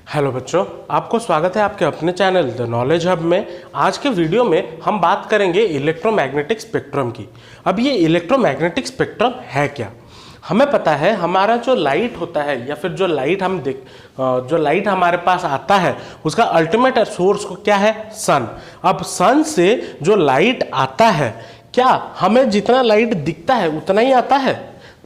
Hello बच्चों, आपको स्वागत है आपके अपने चैनल द नॉलेज हब में। आज के वीडियो में हम बात करेंगे इलेक्ट्रोमैग्नेटिक स्पेक्ट्रम की। अब ये इलेक्ट्रोमैग्नेटिक स्पेक्ट्रम है क्या? हमें पता है हमारा जो लाइट होता है या फिर जो लाइट हमारे पास आता है उसका अल्टीमेट सोर्स को क्या है? सन। अब सन से जो लाइट आता है, क्या हमें जितना लाइट दिखता है उतना ही आता है?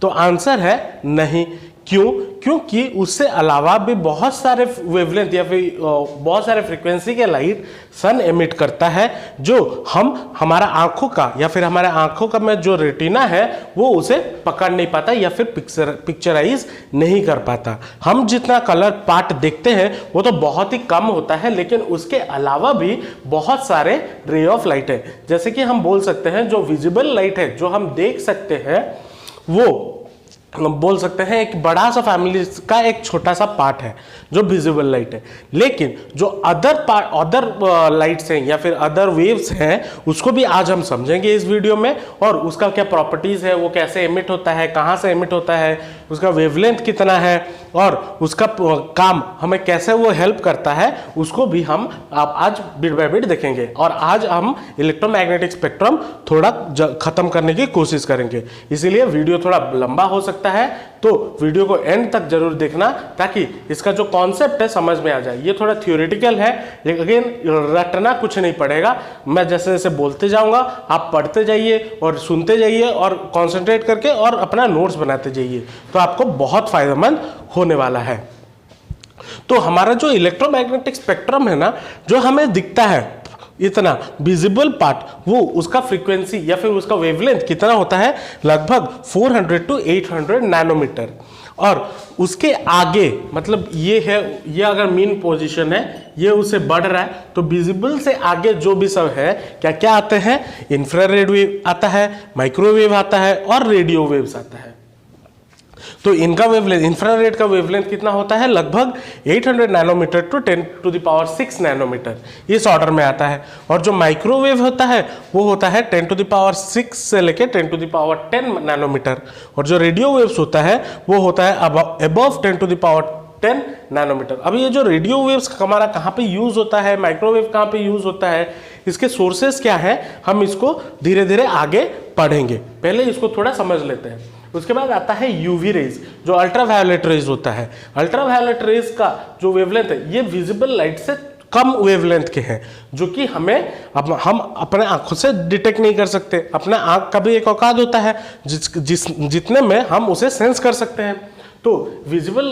तो आंसर है नहीं। क्यों? क्योंकि उससे अलावा भी बहुत सारे वेवलेंथ या फिर बहुत सारे फ्रीक्वेंसी के लाइट सन एमिट करता है, जो हमारा आंखों का या फिर हमारे आंखों का में जो रेटिना है वो उसे पकड़ नहीं पाता या फिर पिक्चराइज नहीं कर पाता। हम जितना कलर पार्ट देखते हैं वो तो बहुत ही कम होता है, लेकिन उसके अलावा भी बहुत सारे रे ऑफ लाइट है। जैसे कि हम बोल सकते हैं जो विजिबल लाइट है, जो हम देख सकते हैं, वो हम बोल सकते हैं एक बड़ा सा फैमिली का एक छोटा सा पार्ट है जो विजिबल लाइट है। लेकिन जो अदर लाइट्स हैं या फिर अदर वेव्स हैं, उसको भी आज हम समझेंगे इस वीडियो में, और उसका क्या प्रॉपर्टीज है, वो कैसे एमिट होता है, कहाँ से एमिट होता है, उसका वेवलेंथ कितना है और उसका काम हमें कैसे वो हेल्प करता है, उसको भी हम आज बिट बाय बिट देखेंगे। और आज हम इलेक्ट्रोमैग्नेटिक स्पेक्ट्रम थोड़ा खत्म करने की कोशिश करेंगे, इसीलिए वीडियो थोड़ा लंबा हो सकता है, तो वीडियो को एंड तक जरूर देखना ताकि इसका जो कॉन्सेप्ट है समझ में आ जाए। ये थोड़ा थियोरेटिकल है, लेकिन रटना कुछ नहीं पड़ेगा। मैं जैसे जैसे बोलते जाऊंगा, आप पढ़ते जाइए और सुनते जाइए और कॉन्सेंट्रेट करके और अपना नोट्स बनाते जाइए, तो आपको बहुत फायदेमंद होने वाला है। तो हमारा जो इलेक्ट्रोमैग्नेटिक स्पेक्ट्रम है ना, जो हमें दिखता है इतना विजिबल पार्ट, वो उसका फ्रीक्वेंसी या फिर उसका वेवलेंथ कितना होता है? लगभग 400 to 800 नैनोमीटर। और उसके आगे मतलब ये है, ये अगर मीन पोजीशन है, ये उससे बढ़ रहा है, तो विजिबल से आगे जो भी सब है क्या क्या आते हैं? इंफ्रारेड वेव आता है, माइक्रोवेव आता है और रेडियो वेव्स आता है। तो इनका वेवलेंथ, इंफ्रारेड का वेवलेंथ कितना होता है? लगभग 800 नैनोमीटर टू 10⁶ नैनोमीटर, इस ऑर्डर में आता है। और जो माइक्रोवेव होता है वो होता है 10⁶ से लेके 10⁻10 नैनोमीटर। और जो रेडियो वेव्स होता है वो होता है अबव 10⁻10 नैनोमीटर। अब ये जो रेडियो वेव्स हमारा कहाँ पे यूज होता है, माइक्रोवेव कहाँ पे यूज होता है, इसके सोर्सेस क्या है, हम इसको धीरे धीरे आगे पढ़ेंगे। पहले इसको थोड़ा समझ लेते हैं। उसके बाद आता है यूवी रेज, जो अल्ट्रावायलेट रेज होता है। अल्ट्रावायलेट रेज का जो वेवलेंथ है, ये विजिबल लाइट से कम वेवलेंथ के हैं, जो कि हम अपने आंखों से डिटेक्ट नहीं कर सकते। अपना आंख का भी एक औकात होता है जितने में हम उसे सेंस कर सकते हैं। तो विजिबल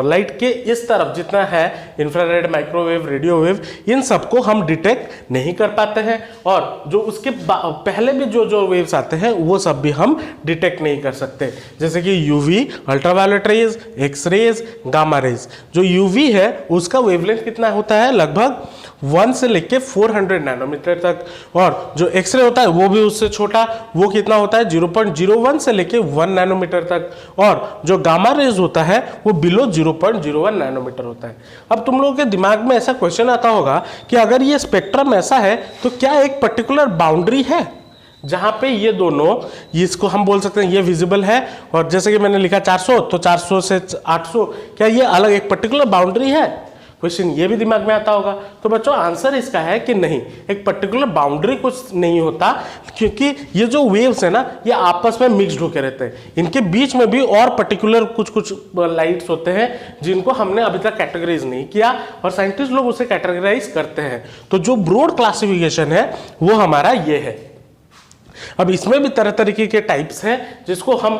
लाइट के इस तरफ जितना है, इंफ्रारेड, माइक्रोवेव, रेडियो वेव, इन सबको हम डिटेक्ट नहीं कर पाते हैं। और जो उसके पहले भी जो वेव्स आते हैं वो सब भी हम डिटेक्ट नहीं कर सकते, जैसे कि UV, ultraviolet rays, X rays, gamma rays. जो यूवी है उसका वेवलेंथ कितना होता है? लगभग 1 से लेके 400 नैनोमीटर तक। और जो एक्सरे होता है वो भी उससे छोटा, वो कितना होता है? 0.01 से लेके 1 नैनोमीटर तक। और जो गामा रेज होता है वो बिलो 0.01 नैनोमीटर होता है। अब तुम लोगों के दिमाग में ऐसा क्वेश्चन आता होगा कि अगर ये स्पेक्ट्रम ऐसा है तो क्या एक पर्टिकुलर बाउंड्री है जहां पे ये दोनों, इसको हम बोल सकते हैं ये विजिबल है, और जैसे कि मैंने लिखा 400, तो 400 से 800, क्या ये अलग एक पर्टिकुलर बाउंड्री है? क्वेश्चन ये भी दिमाग में आता होगा। तो बच्चों आंसर इसका है कि नहीं, एक पर्टिकुलर बाउंड्री कुछ नहीं होता, क्योंकि ये जो वेव्स है ना, ये आपस में मिक्स्ड होकर रहते हैं। इनके बीच में भी और पर्टिकुलर कुछ लाइट्स होते हैं जिनको हमने अभी तक कैटेगराइज नहीं किया, और साइंटिस्ट लोग उसे कैटेगराइज करते हैं। तो जो ब्रॉड क्लासिफिकेशन है वो हमारा ये है। अब इसमें भी तरह तरीके के टाइप्स हैं जिसको हम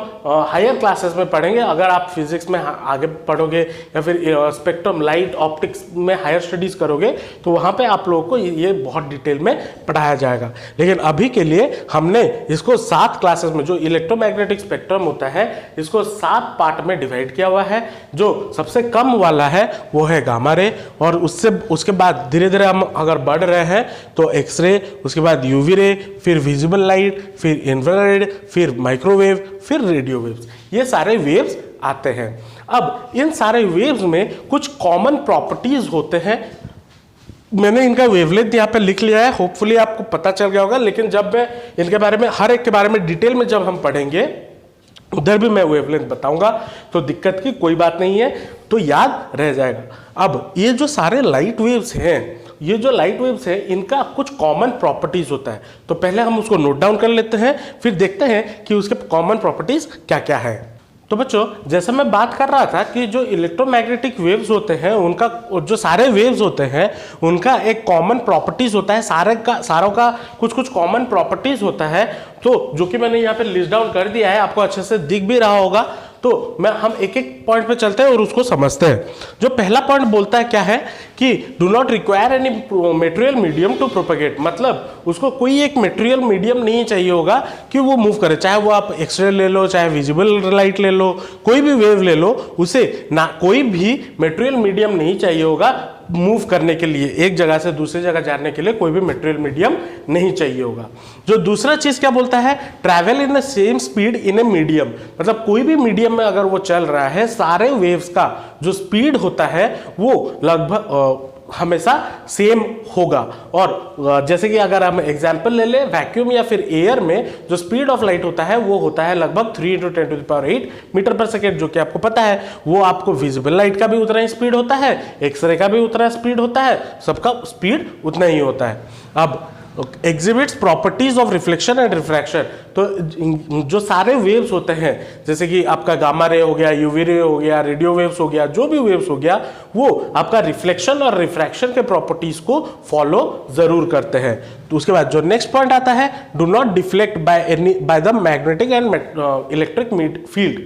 हायर क्लासेस में पढ़ेंगे। अगर आप फिजिक्स में आगे पढ़ोगे या फिर स्पेक्ट्रम, लाइट, ऑप्टिक्स में हायर स्टडीज करोगे, तो वहाँ पे आप लोगों को ये बहुत डिटेल में पढ़ाया जाएगा। लेकिन अभी के लिए हमने इसको 7 क्लासेस में, जो इलेक्ट्रोमैग्नेटिक स्पेक्ट्रम होता है, इसको 7 पार्ट में डिवाइड किया हुआ है। जो सबसे कम वाला है वो है गामा रे, और उसके बाद धीरे धीरे हम अगर बढ़ रहे हैं तो एक्सरे, उसके बाद यूवी रे, फिर विजिबल लाइट, फिर इंफ्रारेड, फिर माइक्रोवेव, फिर रेडियो वेव्स। ये सारे वेव्स आते हैं। अब इन सारे वेव्स में कुछ कॉमन प्रॉपर्टीज होते हैं। मैंने इनका वेवलेंथ यहाँ पे लिख लिया है, होपफुली आपको पता चल गया होगा। लेकिन जब मैं इनके बारे में, हर एक के बारे में डिटेल में जब हम पढ़ेंगे उधर भी मैं वेवलेंथ बताऊंगा, तो दिक्कत की कोई बात नहीं है, तो याद रह जाएगा। अब ये जो सारे लाइट वेव्स हैं, ये जो लाइट वेव्स है इनका कुछ कॉमन प्रॉपर्टीज होता है, तो पहले हम उसको नोट डाउन कर लेते हैं, फिर देखते हैं कि उसके कॉमन प्रॉपर्टीज क्या क्या है। तो बच्चों, जैसे मैं बात कर रहा था कि जो इलेक्ट्रोमैग्नेटिक वेव्स होते हैं उनका, जो सारे वेव्स होते हैं उनका एक कॉमन प्रॉपर्टीज होता है, सारों का कुछ कुछ कॉमन प्रॉपर्टीज होता है, तो जो कि मैंने यहाँ पे लिस्ट डाउन कर दिया है, आपको अच्छे से दिख भी रहा होगा। तो हम एक एक पॉइंट पे चलते हैं और उसको समझते हैं। जो पहला पॉइंट बोलता है क्या है कि do not require any material medium to propagate, मतलब उसको कोई एक मेटेरियल मीडियम नहीं चाहिए होगा कि वो मूव करे, चाहे वो आप एक्सरे ले लो, चाहे विजिबल लाइट ले लो, कोई भी वेव ले लो, उसे ना कोई भी मेटेरियल मीडियम नहीं चाहिए होगा मूव करने के लिए, एक जगह से दूसरी जगह जाने के लिए कोई भी मटेरियल मीडियम नहीं चाहिए होगा। जो दूसरा चीज क्या बोलता है, travel in the same speed in a medium, मतलब कोई भी मीडियम में अगर वो चल रहा है, सारे वेव्स का जो स्पीड होता है वो लगभग हमेशा सेम होगा। और जैसे कि अगर हम एग्जांपल ले ले, वैक्यूम या फिर एयर में जो स्पीड ऑफ लाइट होता है वो होता है लगभग 3 × 10⁸ मीटर पर सेकेंड, जो कि आपको पता है वो आपको विजिबल लाइट का भी उतना ही स्पीड होता है, एक्सरे का भी उतना स्पीड होता है, सबका स्पीड उतना ही होता है। अब exhibits properties of reflection and refraction, तो जो सारे वेव्स होते हैं, जैसे कि आपका गामा रे हो गया, यूवी रे हो गया, रेडियो वेव्स हो गया, जो भी वेव्स हो गया, वो आपका रिफ्लेक्शन और रिफ्रैक्शन के प्रॉपर्टीज को फॉलो जरूर करते हैं। तो उसके बाद जो नेक्स्ट पॉइंट आता है, do not deflect by the magnetic and electric field.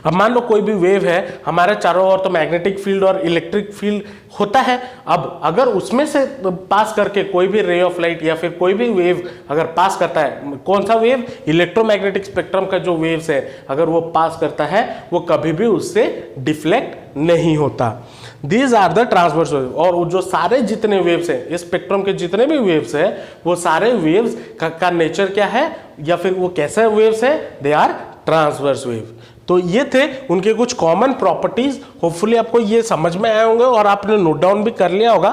अब मान लो कोई भी वेव है, हमारे चारों ओर तो मैग्नेटिक फील्ड और इलेक्ट्रिक फील्ड होता है। अब अगर उसमें से पास करके कोई भी रे ऑफ लाइट या फिर कोई भी वेव अगर पास करता है, कौन सा वेव, इलेक्ट्रोमैग्नेटिक स्पेक्ट्रम का जो वेव्स है, अगर वो पास करता है, वो कभी भी उससे डिफ्लेक्ट नहीं होता। These are the transverse wave, और जो सारे जितने वेव्स हैं, इस स्पेक्ट्रम के जितने भी वेव्स हैं, वो सारे वेव्स का नेचर क्या है या फिर वो कैसे वेव्स है, दे आर ट्रांसवर्स वेव। तो ये थे उनके कुछ कॉमन प्रॉपर्टीज, होपफुली आपको ये समझ में आए होंगे और आपने नोट डाउन भी कर लिया होगा।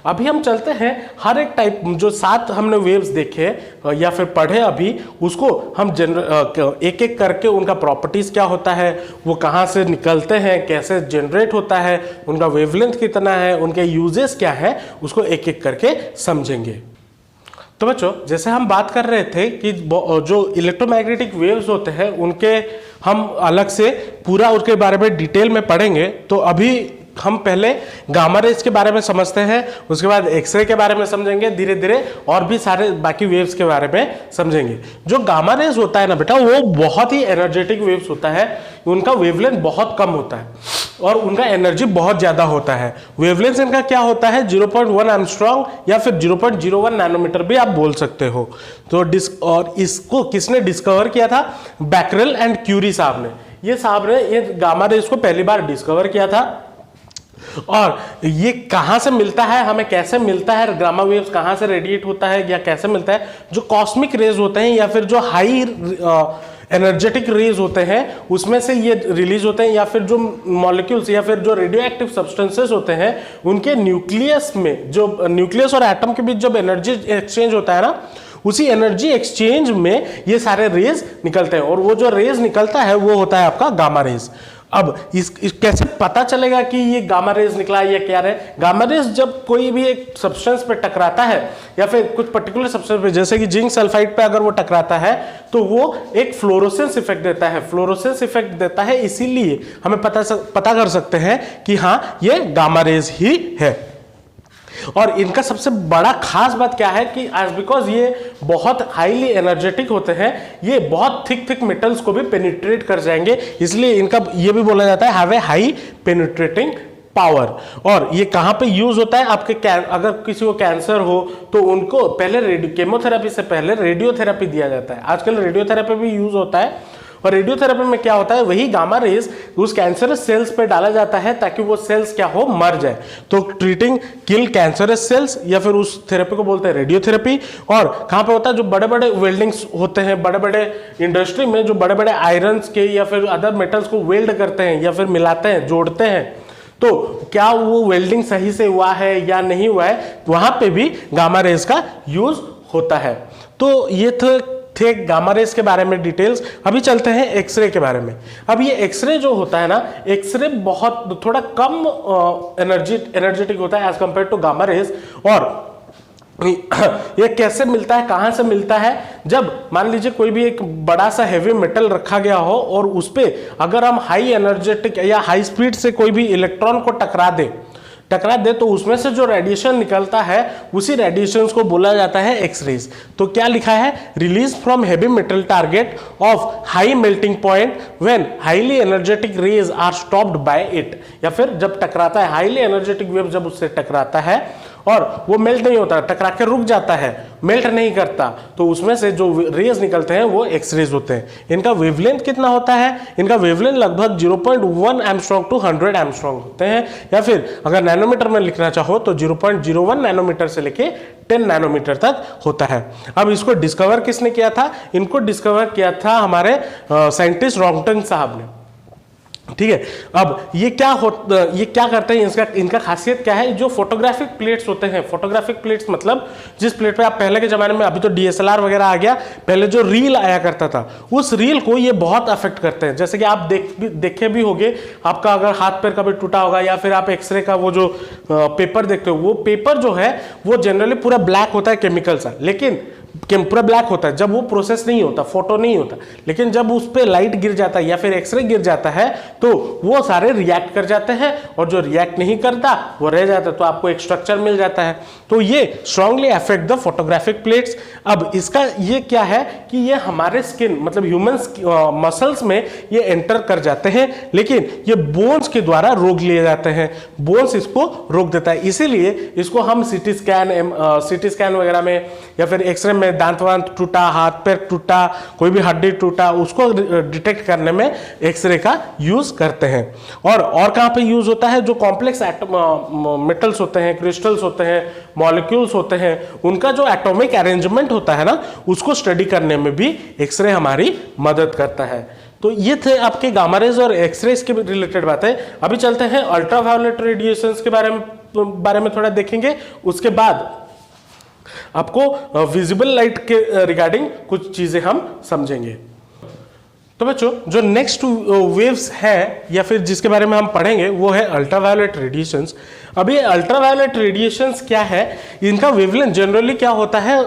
अभी हम चलते हैं हर एक टाइप, जो 7 हमने वेव्स देखे या फिर पढ़े अभी, उसको हम एक एक करके उनका प्रॉपर्टीज क्या होता है, वो कहाँ से निकलते हैं, कैसे जनरेट होता है, उनका वेवलेंथ कितना है, उनके यूजेस क्या है, उसको एक एक करके समझेंगे। तो बच्चों, जैसे हम बात कर रहे थे कि जो इलेक्ट्रोमैग्नेटिक वेव्स होते हैं उनके हम अलग से पूरा उसके बारे में डिटेल में पढ़ेंगे। तो अभी हम पहले गामा रेज के बारे में समझते हैं, उसके बाद एक्सरे के बारे में समझेंगे, धीरे धीरे और भी सारे बाकी वेव्स के बारे में समझेंगे। जो गामा रेज होता है ना बेटा, वो बहुत ही एनर्जेटिक वेव्स होता है, उनका वेवलेंथ बहुत कम होता है और उनका एनर्जी बहुत ज्यादा होता है। वेवलेंथ इनका क्या होता है, 0.1 एंगस्ट्रॉम या फिर 0.01 नैनोमीटर भी आप बोल सकते हो। तो और इसको किसने डिस्कवर किया था, बैकरेल एंड क्यूरी साहब ने। ये गामा रेज को पहली बार डिस्कवर किया था। और ये कहां से मिलता है, हमें कैसे मिलता है, गामा वेव्स कहां से रेडिएट होता है या कैसे मिलता है, जो कॉस्मिक रेज होते हैं या फिर जो हाई एनर्जेटिक रेज होते हैं उसमें से ये रिलीज होते हैं, या फिर जो मॉलिक्यूल्स या फिर जो रेडियो एक्टिव सब्सटेंसेस होते हैं उनके न्यूक्लियस में, जो न्यूक्लियस और एटम के बीच जब एनर्जी एक्सचेंज होता है ना, उसी एनर्जी एक्सचेंज में ये सारे रेज निकलते हैं और वो जो रेज निकलता है वो होता है आपका गामा रेज। अब इस कैसे पता चलेगा कि ये गामा रेज निकला है या क्या है। गामा रेज जब कोई भी एक सब्सटेंस पे टकराता है या फिर कुछ पर्टिकुलर सब्सटेंस पे, जैसे कि जिंक सल्फाइड पे अगर वो टकराता है तो वो एक फ्लोरोसेंस इफेक्ट देता है। फ्लोरोसेंस इफेक्ट देता है, इसीलिए हमें पता कर सकते हैं कि हाँ ये गामा रेज ही है। और इनका सबसे बड़ा खास बात क्या है कि एज बिकॉज ये बहुत हाईली एनर्जेटिक होते हैं, ये बहुत थिक मेटल्स को भी पेनिट्रेट कर जाएंगे, इसलिए इनका ये भी बोला जाता है have a high penetrating power. और ये कहां पे यूज होता है, आपके अगर किसी को कैंसर हो तो उनको पहले केमोथेरेपी से पहले रेडियोथेरेपी दिया जाता है। आजकल रेडियोथेरेपी भी यूज होता है और रेडियोथेरेपी में क्या होता है, वही गामा रेज उस कैंसरस सेल्स पे डाला जाता है ताकि वो सेल्स क्या हो, मर जाए। तो ट्रीटिंग किल कैंसरस सेल्स या फिर उस थेरेपी को बोलते हैं रेडियोथेरेपी। और कहाँ पे होता है, जो बड़े बड़े वेल्डिंग्स होते हैं, बड़े बड़े इंडस्ट्री में जो बड़े बड़े आयरन्स के या फिर अदर मेटल्स को वेल्ड करते हैं या फिर मिलाते हैं, जोड़ते हैं, तो क्या वो वेल्डिंग सही से हुआ है या नहीं हुआ है, वहां पे भी गामा रेज का यूज होता है। तो ये थे थे गामा रेस के बारे में डिटेल्स। अभी चलते हैं एक्सरे के बारे में। अब ये एक्सरे जो होता है ना, एक्सरे बहुत थोड़ा कम एनर्जेटिक होता है as compared to gamma rays. और ये कैसे मिलता है, कहां से मिलता है? जब मान लीजिए कोई भी एक बड़ा सा हैवी मेटल रखा गया हो और उस पे अगर हम हाई एनर्जेटिक या हाई स्पीड से कोई भी इलेक्ट्रॉन को टकरा दे तो उसमें से जो रेडिएशन निकलता है उसी रेडिएशन को बोला जाता है एक्सरेज। तो क्या लिखा है? Release from heavy metal target of high melting point when highly energetic rays are stopped by it. या फिर जब टकराता है, हाईली एनर्जेटिक वेव जब उससे टकराता है और वो मेल्ट नहीं होता, टकरा के रुक जाता है, मेल्ट नहीं करता, तो उसमें से जो रेज निकलते हैं वो एक्सरेज होते हैं। इनका वेवलेंथ कितना होता है? इनका वेवलेंथ लगभग 0.1 एंगस्ट्रॉम टू 100 एंगस्ट्रॉम होते हैं, या फिर अगर नैनोमीटर में लिखना चाहो तो 0.01 नैनोमीटर से लेके 10 नैनोमीटर तक होता है। अब इसको डिस्कवर किसने किया था? इनको डिस्कवर किया था हमारे साइंटिस्ट रॉन्गटन साहब ने। ठीक है, अब ये क्या करते हैं, इनका खासियत क्या है? जो फोटोग्राफिक प्लेट्स होते हैं, फोटोग्राफिक प्लेट्स मतलब जिस प्लेट पे आप पहले के जमाने में, अभी तो डीएसएलआर वगैरह आ गया, पहले जो रील आया करता था उस रील को ये बहुत अफेक्ट करते हैं। जैसे कि आप देखे भी होंगे, आपका अगर हाथ पैर कभी टूटा होगा या फिर आप एक्सरे का वो जो पेपर देखते हो, वो पेपर जो है वो जनरली पूरा ब्लैक होता है केमिकल सा, लेकिन पूरा ब्लैक होता है जब वो प्रोसेस नहीं होता, फोटो नहीं होता। लेकिन जब उस पर लाइट गिर जाता है या फिर एक्सरे गिर जाता है तो वो सारे रिएक्ट कर जाते हैं, और जो रिएक्ट नहीं करता वो रह जाता है, तो आपको एक स्ट्रक्चर मिल जाता है। तो ये strongly affect the photographic plates. अब इसका ये क्या है कि ये हमारे स्किन मतलब ह्यूमन मसल्स में ये एंटर कर जाते हैं, लेकिन ये बोन्स के द्वारा रोक लिए जाते हैं, बोन्स इसको रोक देता है। इसीलिए इसको हम सीटी स्कैन वगैरह में या फिर एक्सरे में दांत वांत टूटा, हाथ पैर टूटा, कोई भी हड्डी टूटा, उसको डिटेक्ट करने में एक्सरे का यूज करते हैं। और कहां पे यूज होता है? जो कॉम्प्लेक्स मेटल्स होते हैं, क्रिस्टल्स होते हैं, मॉलिक्यूल्स होते हैं, उनका जो एटॉमिक अरेंजमेंट होता है ना, उसको स्टडी करने में भी एक्सरे हमारी मदद करता है। तो ये थे आपके गामा रेज और एक्सरेज के रिलेटेड बातें। अभी चलते हैं अल्ट्रावायोलेट रेडिएशंस के बारे में थोड़ा देखेंगे, उसके बाद आपको विजिबल लाइट के रिगार्डिंग कुछ चीजें हम समझेंगे। तो बच्चों, जो नेक्स्ट वेव्स है या फिर जिसके बारे में हम पढ़ेंगे वो है अल्ट्रावायोलेट रेडिएशंस। अब ये अल्ट्रावायोलेट रेडिएशंस क्या है? इनका वेवलेंथ जनरली क्या होता है?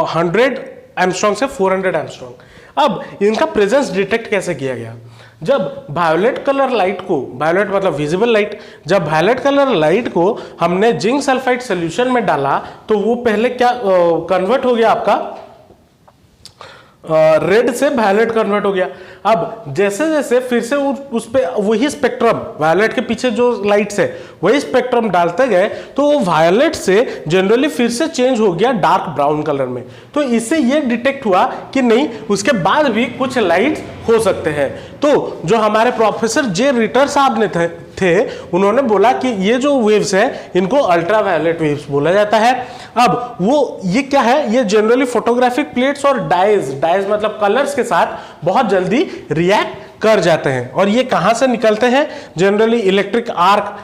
100 एंगस्ट्रॉम से 400 एंगस्ट्रॉम। अब इनका प्रेजेंस डिटेक्ट कैसे किया गया? जब वायोलेट कलर लाइट को, वायोलेट मतलब विजिबल लाइट, जब वायोलेट कलर लाइट को हमने जिंक सल्फाइड सॉल्यूशन में डाला तो वो पहले क्या कन्वर्ट हो गया, आपका रेड से वायलेट कन्वर्ट हो गया। अब जैसे जैसे फिर से उस पे वही स्पेक्ट्रम, वायलेट के पीछे जो लाइट्स है वही स्पेक्ट्रम डालते गए तो वायलेट से जनरली फिर से चेंज हो गया डार्क ब्राउन कलर में। तो इससे ये डिटेक्ट हुआ कि नहीं, उसके बाद भी कुछ लाइट्स हो सकते हैं। तो जो हमारे प्रोफेसर जे रिटर साहब ने थे उन्होंने बोला कि ये जो वेव्स है इनको अल्ट्रावायलेट वेव्स बोला जाता है। अब वो ये क्या है? ये जनरली फोटोग्राफिक प्लेट्स और डाइज मतलब कलर्स के साथ बहुत जल्दी रिएक्ट कर जाते हैं। और ये कहां से निकलते हैं? Generally electric arc,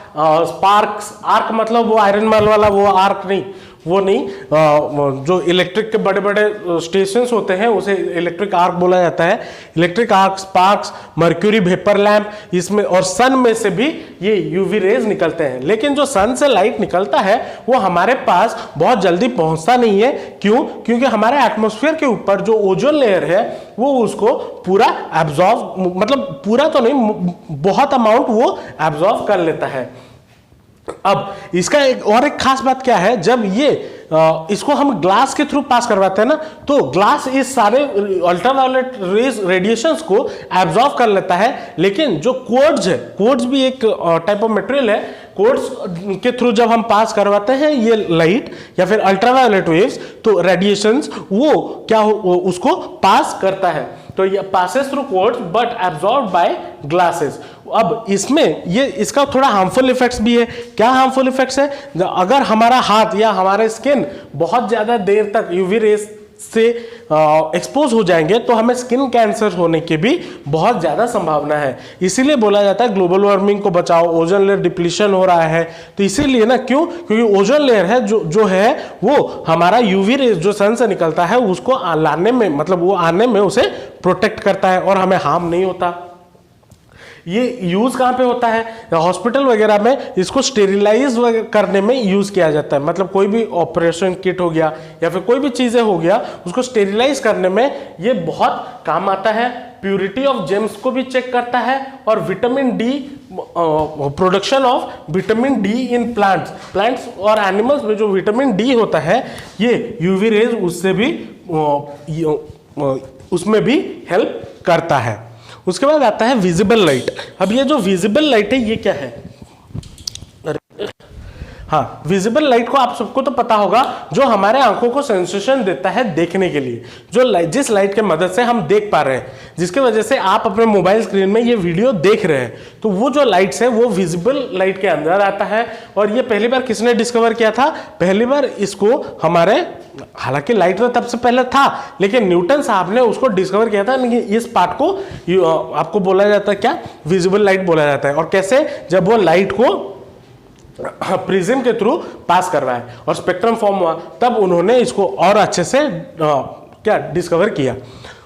sparks. Arc मतलब वो आयरन मैन वाला वो आर्क नहीं, जो इलेक्ट्रिक के बड़े बड़े स्टेशंस होते हैं उसे इलेक्ट्रिक आर्क बोला जाता है। Electric arc, sparks, mercury vapour lamp, इसमें और सन में से भी ये यूवी रेज निकलते हैं। लेकिन जो सन से लाइट निकलता है वो हमारे पास बहुत जल्दी पहुंचता नहीं है। क्यों? क्योंकि हमारे एटमॉस्फेयर के ऊपर जो ओजोन लेयर है वो उसको पूरा एब्जॉर्ब, मतलब पूरा तो नहीं, बहुत अमाउंट वो एब्जॉर्ब कर लेता है। अब इसका एक खास बात क्या है? जब ये इसको हम ग्लास के थ्रू पास करवाते हैं ना, तो ग्लास इस सारे अल्ट्रावायलेट रेडिएशंस को एब्जॉर्ब कर लेता है। लेकिन जो क्वार्ट्ज है, क्वार्ट्ज भी एक टाइप ऑफ मटेरियल है, क्वार्ट्ज के थ्रू जब हम पास करवाते हैं ये लाइट या फिर अल्ट्रावायलेट वेव्स, तो रेडिएशंस वो क्या उसको पास करता है। तो ये passes through quartz but absorb by glasses. अब इसमें ये इसका थोड़ा हार्मफुल इफेक्ट्स भी है। क्या हार्मफुल इफेक्ट्स है? अगर हमारा हाथ या हमारे स्किन बहुत ज्यादा देर तक यूवी रेस से एक्सपोज हो जाएंगे तो हमें स्किन कैंसर होने की भी बहुत ज़्यादा संभावना है। इसीलिए बोला जाता है ग्लोबल वार्मिंग को बचाओ, ओजोन लेयर डिप्लीशन हो रहा है। तो इसीलिए ना, क्यों? क्योंकि ओजोन लेयर है जो है वो हमारा यूवी रेज जो सन से निकलता है उसको लाने में, मतलब वो आने में उसे प्रोटेक्ट करता है और हमें हार्म नहीं होता। ये यूज कहाँ पे होता है? हॉस्पिटल वगैरह में इसको स्टेरिलाइज करने में यूज किया जाता है। मतलब कोई भी ऑपरेशन किट हो गया या फिर कोई भी चीजें हो गया, उसको स्टेरिलाइज करने में ये बहुत काम आता है। प्यूरिटी ऑफ जेम्स को भी चेक करता है और vitamin D, production of vitamin D in plants और एनिमल्स में जो विटामिन डी होता है, ये यूवी रेज उससे भी उसमें भी हेल्प करता है। उसके बाद आता है विजिबल लाइट। अब ये जो विजिबल लाइट है ये क्या है? हाँ, विजिबल लाइट को आप सबको तो पता होगा, जो हमारे आंखों को सेंसेशन देता है देखने के लिए, जो जिस लाइट के मदद से हम देख पा रहे हैं, जिसके वजह से आप अपने मोबाइल स्क्रीन में ये वीडियो देख रहे हैं, तो वो जो लाइट्स है वो विजिबल लाइट के अंदर आता है। और ये पहली बार किसने डिस्कवर किया था? पहली बार इसको हमारे, हालांकि लाइट तो तब से पहले था, लेकिन न्यूटन साहब ने उसको डिस्कवर किया था। इस पार्ट को आपको बोला जाता है क्या? विजिबल लाइट बोला जाता है। और कैसे? जब वो लाइट को प्रिज्म के थ्रू पास करवाए और स्पेक्ट्रम फॉर्म हुआ, तब उन्होंने इसको और अच्छे से क्या डिस्कवर किया।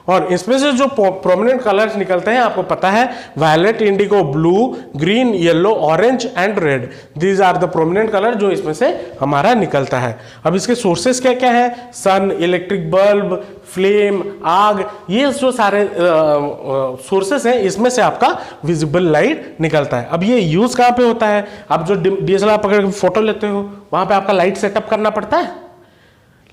और इसमें से जो प्रोमिनेंट कलर्स निकलते हैं आपको पता है, violet, indigo, blue, green, yellow, orange and red. These are the prominent colour जो इसमें से हमारा निकलता है। अब इसके सोर्सेस क्या क्या है? सन, इलेक्ट्रिक बल्ब, फ्लेम, आग, ये जो सारे सोर्सेस हैं, इसमें से आपका विजिबल लाइट निकलता है। अब ये यूज कहाँ पे होता है? आप जो DSLR पकड़ के फोटो लेते हो, वहां पे आपका लाइट सेटअप करना पड़ता है।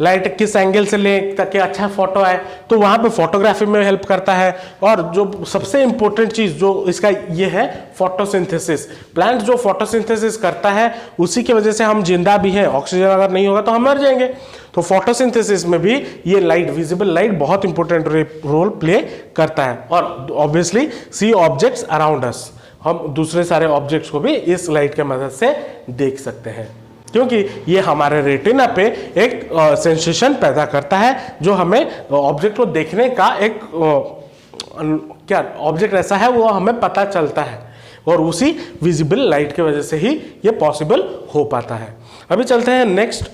लाइट किस एंगल से ले ताकि अच्छा फोटो आए, तो वहां पे फोटोग्राफी में हेल्प करता है। और जो सबसे इंपॉर्टेंट चीज जो इसका ये है, फोटोसिंथेसिस। प्लांट जो फोटोसिंथेसिस करता है, उसी की वजह से हम जिंदा भी हैं। ऑक्सीजन अगर नहीं होगा तो हम मर जाएंगे। तो फोटोसिंथेसिस में भी ये लाइट, विजिबल लाइट, बहुत इंपॉर्टेंट रोल प्ले करता है। और obviously see objects around us, हम दूसरे सारे ऑब्जेक्ट्स को भी इस लाइट के मदद से देख सकते हैं, क्योंकि ये हमारे रेटिना पे एक सेंसेशन पैदा करता है, जो हमें ऑब्जेक्ट को देखने का एक क्या ऑब्जेक्ट ऐसा है वो हमें पता चलता है। और उसी विजिबल लाइट की वजह से ही ये पॉसिबल हो पाता है। अभी चलते हैं नेक्स्ट,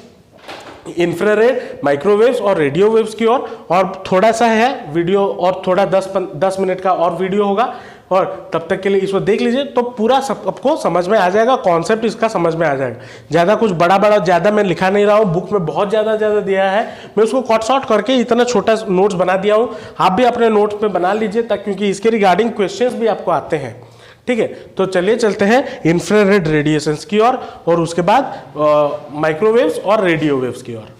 इंफ्रारेड, माइक्रोवेव्स और रेडियो वेव्स की ओर। और थोड़ा सा है वीडियो, और थोड़ा 10 मिनट का और वीडियो होगा, और तब तक के लिए इसको देख लीजिए तो पूरा सबको समझ में आ जाएगा, कॉन्सेप्ट इसका समझ में आ जाएगा। ज़्यादा कुछ बड़ा ज़्यादा मैं लिखा नहीं रहा हूँ, बुक में बहुत ज़्यादा दिया है, मैं उसको कट शॉर्ट करके इतना छोटा नोट्स बना दिया हूँ। आप भी अपने नोट्स में बना लीजिए, ताकि क्योंकि इसके रिगार्डिंग क्वेश्चंस भी आपको आते हैं। ठीक है, तो चलिए चलते हैं इंफ्रारेड रेडिएशंस की ओर, और उसके बाद माइक्रोवेव्स और रेडियो वेव्स की ओर।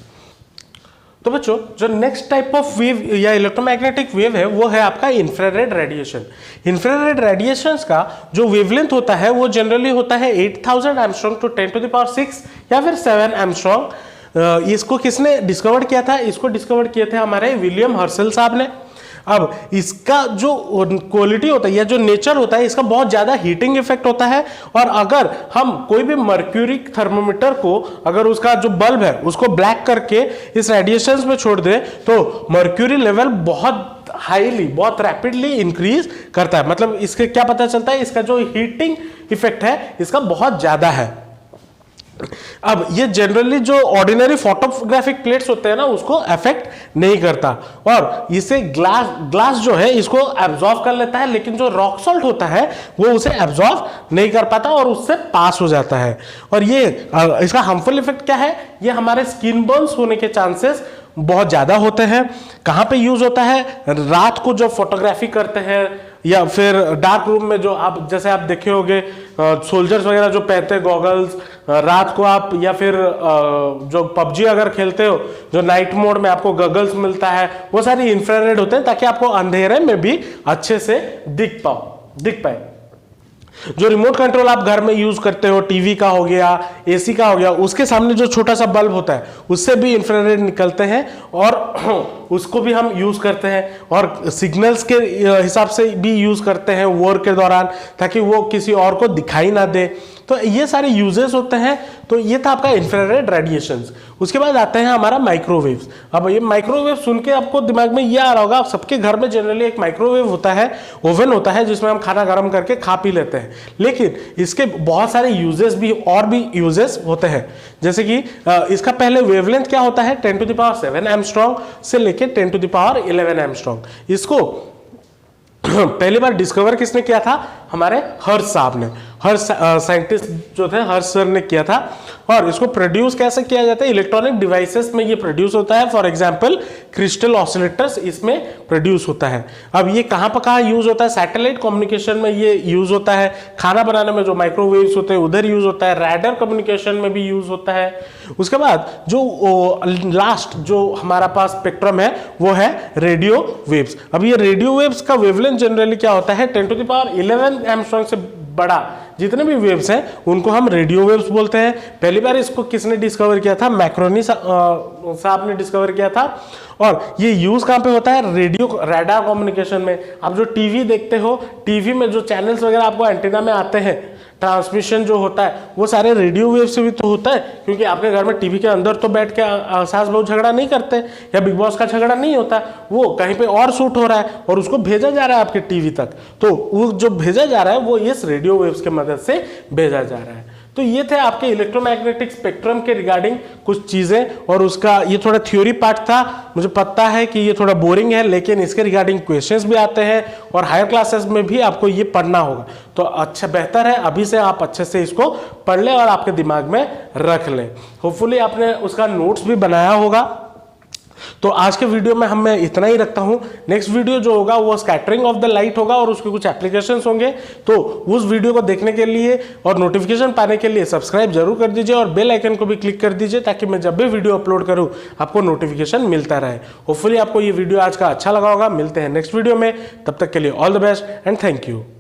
तो बच्चों, जो नेक्स्ट टाइप ऑफ वेव या इलेक्ट्रोमैग्नेटिक वेव है, वो है आपका इंफ्रारेड रेडिएशन। इंफ्रारेड रेडिएशंस का जो वेवलेंथ होता है वो जनरली होता है 8000 एंगस्ट्रॉम टू 10⁶ या फिर 7 एंगस्ट्रॉम। इसको किसने डिस्कवर किया था? इसको डिस्कवर किए थे हमारे विलियम हर्शल साहब ने। अब इसका जो क्वालिटी होता है या जो नेचर होता है, इसका बहुत ज़्यादा हीटिंग इफेक्ट होता है। और अगर हम कोई भी मर्क्यूरी थर्मोमीटर को, अगर उसका जो बल्ब है उसको ब्लैक करके इस रेडिएशंस में छोड़ दे, तो मर्क्यूरी लेवल बहुत हाईली, बहुत रैपिडली इंक्रीज करता है। मतलब इसके क्या पता चलता है? इसका जो हीटिंग इफेक्ट है इसका बहुत ज़्यादा है। अब ये जनरली जो ऑर्डिनरी फोटोग्राफिक प्लेट्स होते हैं ना, उसको अफेक्ट नहीं करता, और इसे ग्लास जो है इसको एब्जॉर्व कर लेता है, लेकिन जो रॉक सॉल्ट होता है वो उसे एब्जॉर्व नहीं कर पाता और उससे पास हो जाता है। और ये इसका हार्मफुल इफेक्ट क्या है? ये हमारे स्किन बर्न्स होने के चांसेस बहुत ज़्यादा होते हैं। कहाँ पे यूज होता है? रात को जो फोटोग्राफी करते हैं, या फिर डार्क रूम में, जो आप जैसे आप देखे होंगे सोल्जर्स वगैरह जो पहनते हैं गॉगल्स, रात को आप, या फिर जो पबजी अगर खेलते हो, जो नाइट मोड में आपको गॉगल्स मिलता है, वो सारी इंफ्रारेड होते हैं, ताकि आपको अंधेरे में भी अच्छे से दिख पाए। जो रिमोट कंट्रोल आप घर में यूज करते हो, टीवी का हो गया, एसी का हो गया, उसके सामने जो छोटा सा बल्ब होता है उससे भी इंफ्रारेड निकलते हैं, और उसको भी हम यूज करते हैं। और सिग्नल्स के हिसाब से भी यूज करते हैं वॉर के दौरान, ताकि वो किसी और को दिखाई ना दे। तो ये सारे यूजेस होते हैं। तो ये था आपका इंफ्रारेड रेडिएशंस। उसके बाद आते हैं हमारा माइक्रोवेव्स। अब ये माइक्रोवेव सुन के आपको दिमाग में ये आ रहा होगा, सबके घर में जनरली एक माइक्रोवेव होता है, ओवन होता है जिसमें हम खाना गर्म करके खा पी लेते हैं। लेकिन इसके बहुत सारे यूजेस भी और भी यूजेस होते हैं। जैसे कि इसका पहले वेवलेंथ क्या होता है 10⁻7 एंगस्ट्रॉम से लेके 10⁻11 एंगस्ट्रॉम। इसको पहली बार डिस्कवर किसने किया था? हमारे हर्ष साहब ने, हर्ष साइंटिस्ट जो थे, हर्ष सर ने किया था। और इसको प्रोड्यूस कैसे किया जाता है? इलेक्ट्रॉनिक डिवाइसेस में ये प्रोड्यूस होता है। फॉर एग्जांपल क्रिस्टल ऑसिलेटर्स इसमें प्रोड्यूस होता है। अब ये कहाँ पर कहाँ यूज होता है? सैटेलाइट कम्युनिकेशन में ये यूज होता है। खाना बनाने में जो माइक्रोवेव्स होते हैं उधर यूज होता है। रैडर कम्युनिकेशन में भी यूज होता है। उसके बाद जो लास्ट जो हमारा पास स्पेक्ट्रम है वो है रेडियो वेव्स। अब ये रेडियो वेव्स का वेवलेंथ जनरली क्या होता है 10⁻11 एंगस्ट्रॉम से बड़ा जितने भी वेव्स हैं उनको हम रेडियो वेव्स बोलते हैं। पहली बार इसको किसने डिस्कवर किया था? मैक्रोनी साहब ने डिस्कवर किया था। और ये यूज कहां पे होता है? रेडियो रडार कम्युनिकेशन में। आप जो टीवी देखते हो, टीवी में जो चैनल्स वगैरह आपको एंटीना में आते हैं, ट्रांसमिशन जो होता है वो सारे रेडियो वेव से भी तो होता है, क्योंकि आपके घर में टीवी के अंदर तो बैठ के सास बहू झगड़ा नहीं करते या बिग बॉस का झगड़ा नहीं होता, वो कहीं पे और शूट हो रहा है और उसको भेजा जा रहा है आपके टीवी तक। तो वो जो भेजा जा रहा है वो इस रेडियो वेव्स के मदद से भेजा जा रहा है। तो ये थे आपके इलेक्ट्रोमैग्नेटिक स्पेक्ट्रम के रिगार्डिंग कुछ चीजें, और उसका ये थोड़ा थ्योरी पार्ट था। मुझे पता है कि ये थोड़ा बोरिंग है, लेकिन इसके रिगार्डिंग क्वेश्चंस भी आते हैं और हायर क्लासेस में भी आपको ये पढ़ना होगा। तो अच्छा बेहतर है अभी से आप अच्छे से इसको पढ़ लें और आपके दिमाग में रख लें। होपफुली आपने उसका नोट्स भी बनाया होगा। तो आज के वीडियो में मैं इतना ही रखता हूं। नेक्स्ट वीडियो जो होगा वो स्कैटरिंग ऑफ द लाइट होगा और उसके कुछ एप्लीकेशंस होंगे। तो उस वीडियो को देखने के लिए और नोटिफिकेशन पाने के लिए सब्सक्राइब जरूर कर दीजिए और बेल आइकन को भी क्लिक कर दीजिए, ताकि मैं जब भी वीडियो अपलोड करूं आपको नोटिफिकेशन मिलता रहे। होपफुली आपको ये वीडियो आज का अच्छा लगा होगा। मिलते हैं नेक्स्ट वीडियो में, तब तक के लिए all the best and thank you.